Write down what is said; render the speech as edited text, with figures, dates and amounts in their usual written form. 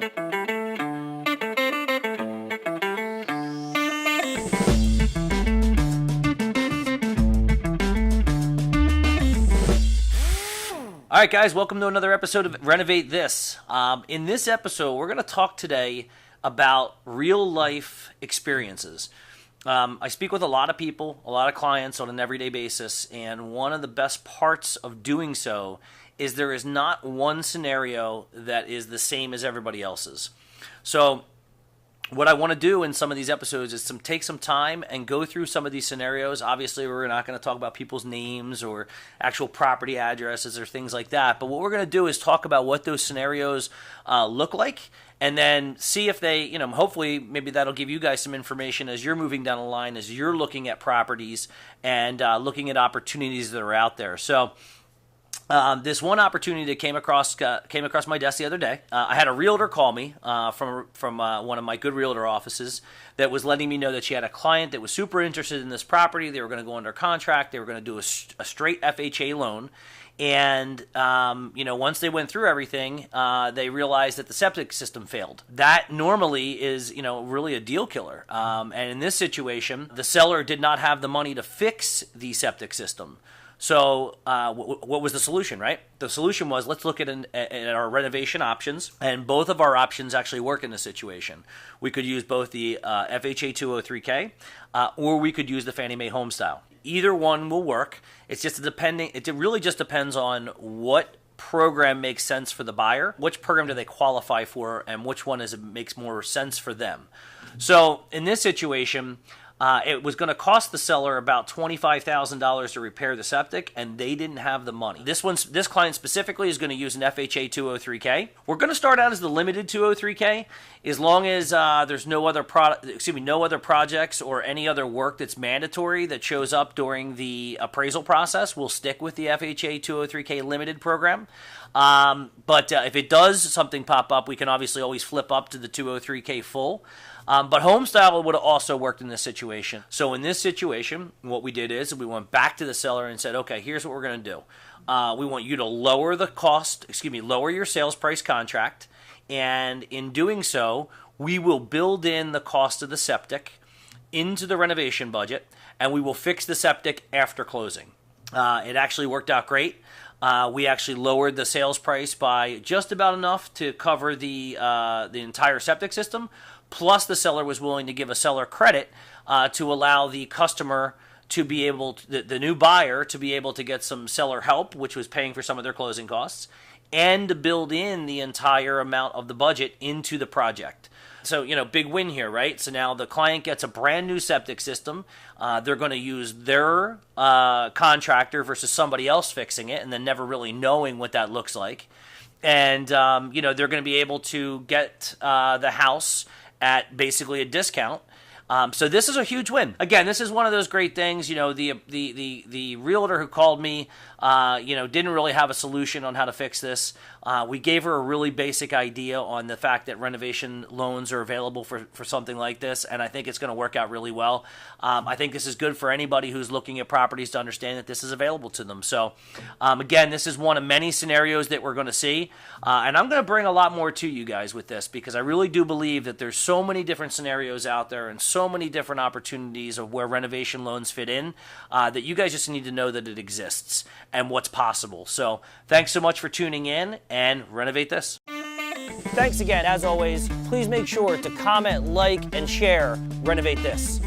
All right, guys, welcome to another episode of Renovate This. In this episode, we're going to talk today about real-life experiences. I speak with a lot of people, a lot of clients on an everyday basis, and one of the best parts of doing so is there is not one scenario that is the same as everybody else's. So what I want to do in some of these episodes is take some time and go through some of these scenarios. Obviously, we're not going to talk about people's names or actual property addresses or things like that. But what we're going to do is talk about what those scenarios look like, and then see if they, hopefully maybe that'll give you guys some information as you're moving down the line, as you're looking at properties and looking at opportunities that are out there. So this one opportunity that came across my desk the other day. I had a realtor call me from one of my good realtor offices that was letting me know that she had a client that was super interested in this property. They were going to go under contract. They were going to do a straight FHA loan. And, once they went through everything, they realized that the septic system failed. That normally is, really a deal killer. And in this situation, the seller did not have the money to fix the septic system. So what was the solution, right? The solution was, let's look at our renovation options, and both of our options actually work in this situation. We could use both the FHA 203K, or we could use the Fannie Mae Home Style. Either one will work. It really just depends on what program makes sense for the buyer, which program do they qualify for, and which one makes more sense for them. So in this situation, it was going to cost the seller about $25,000 to repair the septic, and they didn't have the money. This client specifically is going to use an FHA 203K. We're going to start out as the limited 203K, as long as there's no other projects or any other work that's mandatory that shows up during the appraisal process. We'll stick with the FHA 203K limited program. But if it does something pop up, we can obviously always flip up to the 203K full. But home style would have also worked in this situation. So in this situation, what we did is we went back to the seller and said, okay, here's what we're going to do. We want you to lower your sales price contract. And in doing so, we will build in the cost of the septic into the renovation budget, and we will fix the septic after closing. It actually worked out great. We actually lowered the sales price by just about enough to cover the entire septic system. Plus, the seller was willing to give a seller credit to allow the customer to be able to, the new buyer to be able to get some seller help, which was paying for some of their closing costs, and to build in the entire amount of the budget into the project. So, big win here, right? So now the client gets a brand new septic system. They're going to use their contractor versus somebody else fixing it, and then never really knowing what that looks like. And, they're going to be able to get the house at basically a discount. So this is a huge win. Again, this is one of those great things. The realtor who called me, didn't really have a solution on how to fix this. We gave her a really basic idea on the fact that renovation loans are available for something like this, and I think it's going to work out really well. I think this is good for anybody who's looking at properties to understand that this is available to them. So, again, this is one of many scenarios that we're going to see, and I'm going to bring a lot more to you guys with this, because I really do believe that there's so many different scenarios out there and so many different opportunities of where renovation loans fit in, that you guys just need to know that it exists and what's possible. So thanks so much for tuning in, and renovate this. Thanks again. As always, please make sure to comment, like, and share Renovate This.